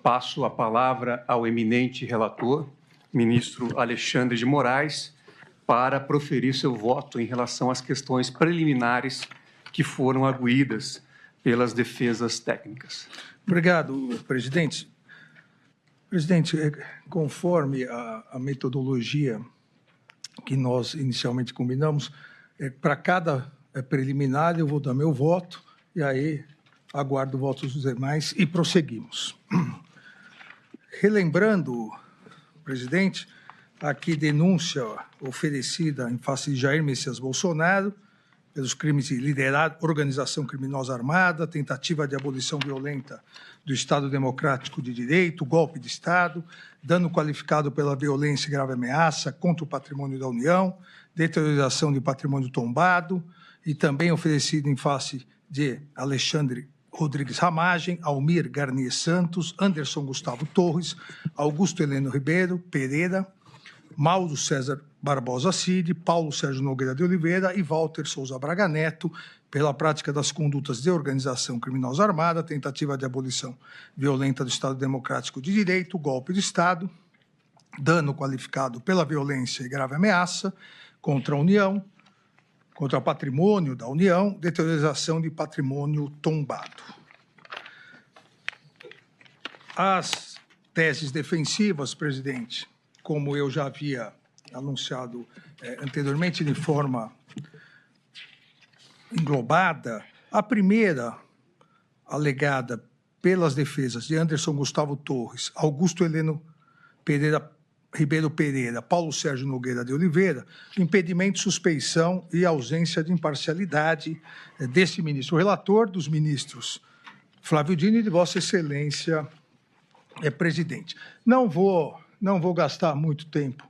passo a palavra ao eminente relator, ministro Alexandre de Moraes, para proferir seu voto em relação às questões preliminares que foram arguídas pelas defesas técnicas. Obrigado, presidente. Presidente, conforme a metodologia que nós inicialmente combinamos, para cada preliminar eu vou dar meu voto e aí aguardo o voto dos demais e prosseguimos. Relembrando, presidente, aqui denúncia oferecida em face de Jair Messias Bolsonaro pelos crimes de liderado, organização criminosa armada, tentativa de abolição violenta do Estado Democrático de Direito, golpe de Estado, dano qualificado pela violência e grave ameaça contra o patrimônio da União, deterioração de patrimônio tombado e também oferecido em face de Alexandre Rodrigues Ramagem, Almir Garnier Santos, Anderson Gustavo Torres, Augusto Heleno Ribeiro Pereira, Mauro César Barbosa Cid, Paulo Sérgio Nogueira de Oliveira e Walter Souza Braga Neto, pela prática das condutas de organização criminosa armada, tentativa de abolição violenta do Estado Democrático de Direito, golpe de Estado, dano qualificado pela violência e grave ameaça contra a União, contra o patrimônio da União, deterioração de patrimônio tombado. As teses defensivas, presidente, como eu já havia anunciado anteriormente de forma englobada, a primeira alegada pelas defesas de Anderson Gustavo Torres, Augusto Heleno Ribeiro Pereira, Paulo Sérgio Nogueira de Oliveira, impedimento, suspeição e ausência de imparcialidade deste ministro relator, dos ministros Flávio Dino e de Vossa Excelência, presidente. Não vou gastar muito tempo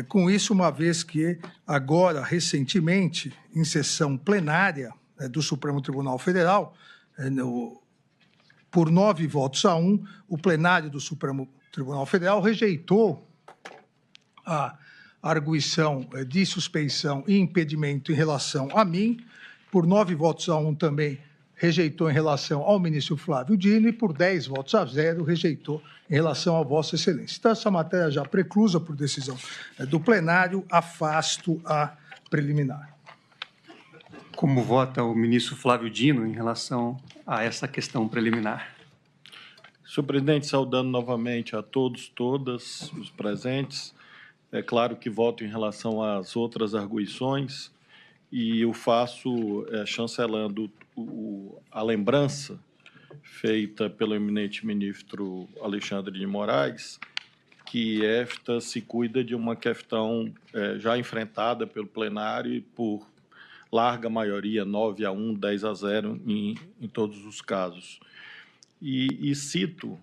com isso, uma vez que agora, recentemente, em sessão plenária do Supremo Tribunal Federal, por 9-1, o plenário do Supremo Tribunal Federal rejeitou a arguição de suspeição e impedimento em relação a mim, por 9-1 também rejeitou em relação ao ministro Flávio Dino e por 10-0 rejeitou em relação a Vossa Excelência. Então, essa matéria já preclusa por decisão do plenário, afasto a preliminar. Como vota o ministro Flávio Dino em relação a essa questão preliminar? Senhor presidente, saudando novamente a todos, todas os presentes, é claro que voto em relação às outras arguições e o faço chancelando a lembrança feita pelo eminente ministro Alexandre de Moraes, que esta se cuida de uma questão já enfrentada pelo plenário e por larga maioria, 9-1, 10-0 em todos os casos. E cito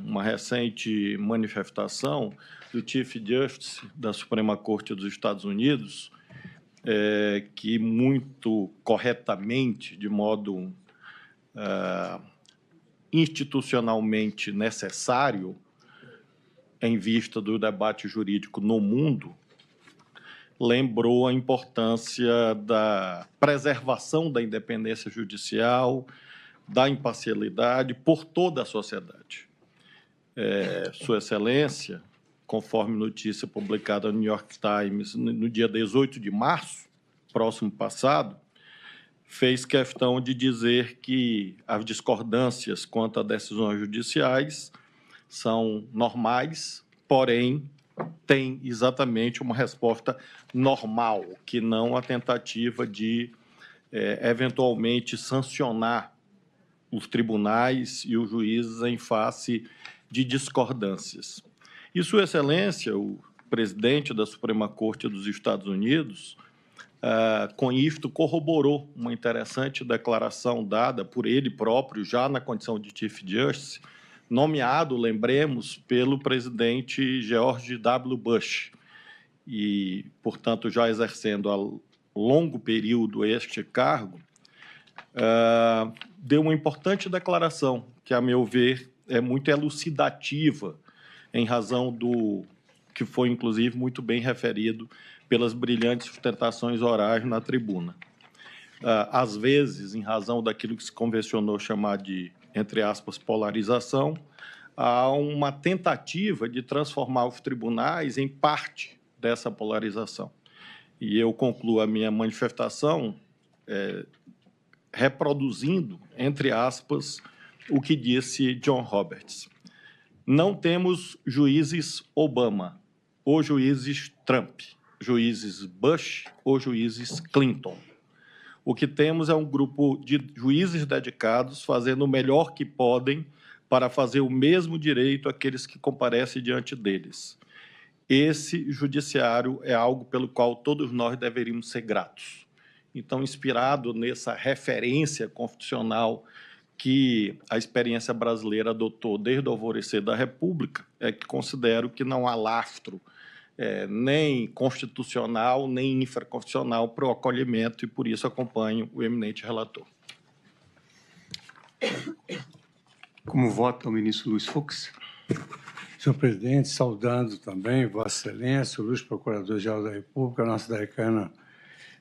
uma recente manifestação do Chief Justice da Suprema Corte dos Estados Unidos, que muito corretamente, de modo institucionalmente necessário, em vista do debate jurídico no mundo, lembrou a importância da preservação da independência judicial, da imparcialidade por toda a sociedade. Sua Excelência, conforme notícia publicada no New York Times no dia 18 de março, próximo passado, fez questão de dizer que as discordâncias quanto a decisões judiciais são normais, porém, tem exatamente uma resposta normal, que não a tentativa de, eventualmente, sancionar os tribunais e os juízes em face de discordâncias. E Sua Excelência, o presidente da Suprema Corte dos Estados Unidos, com isto corroborou uma interessante declaração dada por ele próprio, já na condição de Chief Justice, nomeado, lembremos, pelo presidente George W. Bush, e, portanto, já exercendo há longo período este cargo, deu uma importante declaração, que, a meu ver, é muito elucidativa, em razão do que foi, inclusive, muito bem referido pelas brilhantes sustentações orais na tribuna. Às vezes, em razão daquilo que se convencionou chamar de, entre aspas, polarização, há uma tentativa de transformar os tribunais em parte dessa polarização. E eu concluo a minha manifestação reproduzindo, entre aspas, o que disse John Roberts. Não temos juízes Obama ou juízes Trump, juízes Bush ou juízes Clinton. O que temos é um grupo de juízes dedicados fazendo o melhor que podem para fazer o mesmo direito àqueles que comparecem diante deles. Esse judiciário é algo pelo qual todos nós deveríamos ser gratos. Então, inspirado nessa referência constitucional que a experiência brasileira adotou desde o alvorecer da República, é que considero que não há lastro nem constitucional, nem infraconstitucional para o acolhimento e, por isso, acompanho o eminente relator. Como vota o ministro Luiz Fux? Senhor presidente, saudando também Vossa Excelência, o Luiz Procurador-Geral da República, a nossa decana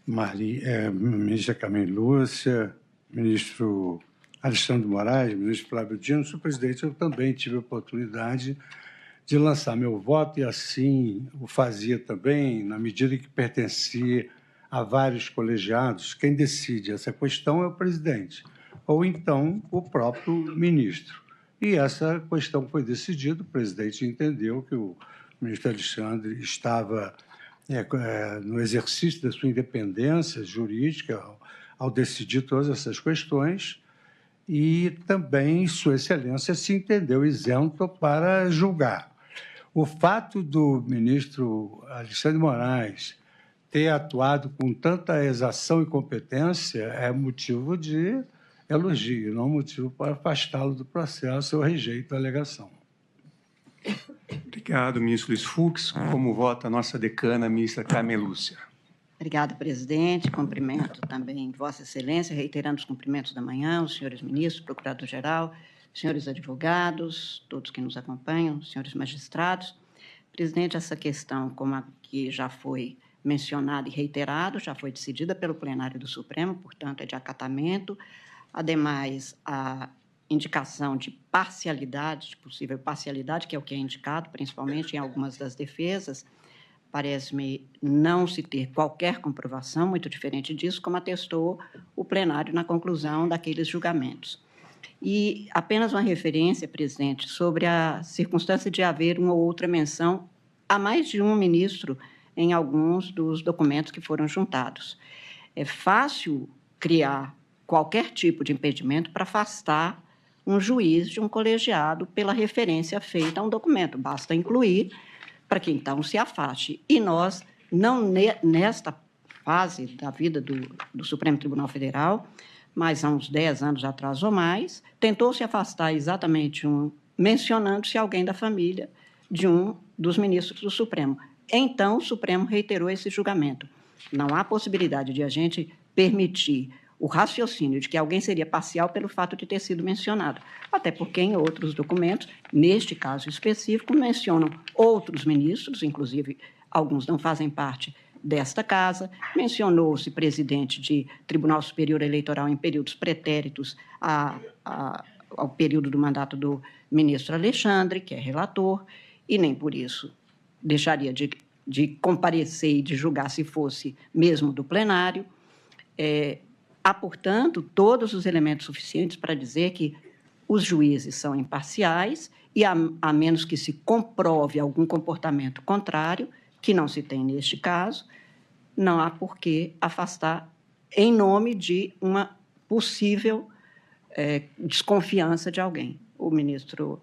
ministra Carmen Lúcia, ministro Alexandre de Moraes, ministro Flávio Dino. Senhor presidente, eu também tive a oportunidade de lançar meu voto e, assim, o fazia também na medida que pertencia a vários colegiados. Quem decide essa questão é o presidente, ou então o próprio ministro. E essa questão foi decidida, o presidente entendeu que o ministro Alexandre estava no exercício da sua independência jurídica ao decidir todas essas questões, e também Sua Excelência se entendeu isento para julgar. O fato do ministro Alexandre de Moraes ter atuado com tanta exação e competência é motivo de elogio, não motivo para afastá-lo do processo. Eu rejeito a alegação. Obrigado, ministro Luiz Fux. Como vota a nossa decana, a ministra Carmen Lúcia? Obrigada, presidente. Cumprimento também Vossa Excelência, reiterando os cumprimentos da manhã, os senhores ministros, procurador-geral, senhores advogados, todos que nos acompanham, senhores magistrados. Presidente, essa questão, como aqui já foi mencionada e reiterado, já foi decidida pelo plenário do Supremo, portanto, é de acatamento. Ademais, a indicação de parcialidade, de possível parcialidade, que é o que é indicado, principalmente em algumas das defesas, parece-me não se ter qualquer comprovação, muito diferente disso, como atestou o plenário na conclusão daqueles julgamentos. E apenas uma referência, presidente, sobre a circunstância de haver uma ou outra menção a mais de um ministro em alguns dos documentos que foram juntados. É fácil criar qualquer tipo de impedimento para afastar um juiz de um colegiado pela referência feita a um documento. Basta incluir para que, então, se afaste. E nós, não nesta fase da vida do Supremo Tribunal Federal, mas há uns 10 anos atrás ou mais, tentou-se afastar exatamente mencionando-se alguém da família de um dos ministros do Supremo. Então, o Supremo reiterou esse julgamento. Não há possibilidade de a gente permitir o raciocínio de que alguém seria parcial pelo fato de ter sido mencionado, até porque em outros documentos, neste caso específico, mencionam outros ministros, inclusive alguns não fazem parte desta casa, mencionou-se presidente de Tribunal Superior Eleitoral em períodos pretéritos ao período do mandato do ministro Alexandre, que é relator, e nem por isso deixaria de comparecer e de julgar se fosse mesmo do plenário. Há, portanto, todos os elementos suficientes para dizer que os juízes são imparciais e, a menos que se comprove algum comportamento contrário, que não se tem neste caso, não há por que afastar em nome de uma possível desconfiança de alguém. O ministro,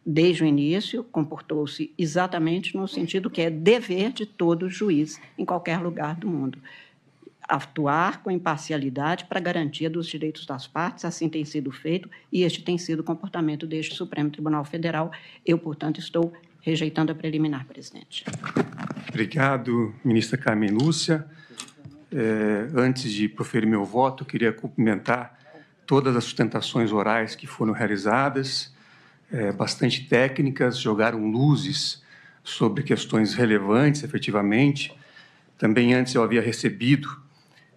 desde o início, comportou-se exatamente no sentido que é dever de todo juiz em qualquer lugar do mundo. Atuar com imparcialidade para a garantia dos direitos das partes, assim tem sido feito, e este tem sido o comportamento deste Supremo Tribunal Federal. Eu, portanto, estou rejeitando a preliminar, presidente. Obrigado, ministra Carmen Lúcia. Antes de proferir meu voto, queria cumprimentar todas as sustentações orais que foram realizadas, bastante técnicas, jogaram luzes sobre questões relevantes, efetivamente. Também antes eu havia recebido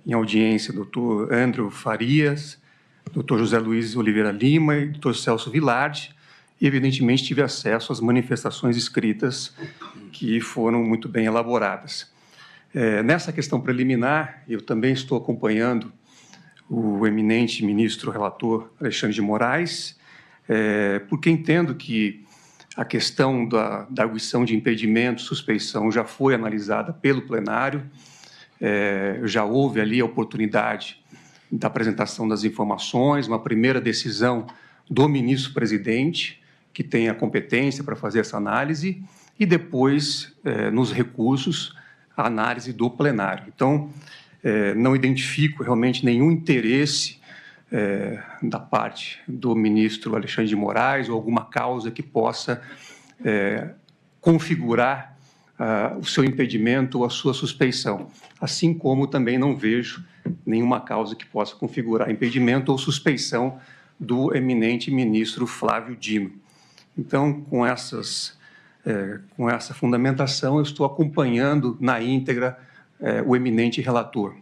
em audiência o doutor Andrew Farias, doutor José Luiz Oliveira Lima e doutor Celso Vilardi, e, evidentemente, tive acesso às manifestações escritas que foram muito bem elaboradas. Nessa questão preliminar, eu também estou acompanhando o eminente ministro relator Alexandre de Moraes, porque entendo que a questão da arguição de impedimento, suspeição, já foi analisada pelo plenário, já houve ali a oportunidade da apresentação das informações, uma primeira decisão do ministro-presidente, que tem a competência para fazer essa análise, e depois, nos recursos, a análise do plenário. Então, não identifico realmente nenhum interesse da parte do ministro Alexandre de Moraes ou alguma causa que possa configurar o seu impedimento ou a sua suspeição, assim como também não vejo nenhuma causa que possa configurar impedimento ou suspeição do eminente ministro Flávio Dino. Então, com essa fundamentação, eu estou acompanhando na íntegra o eminente relator.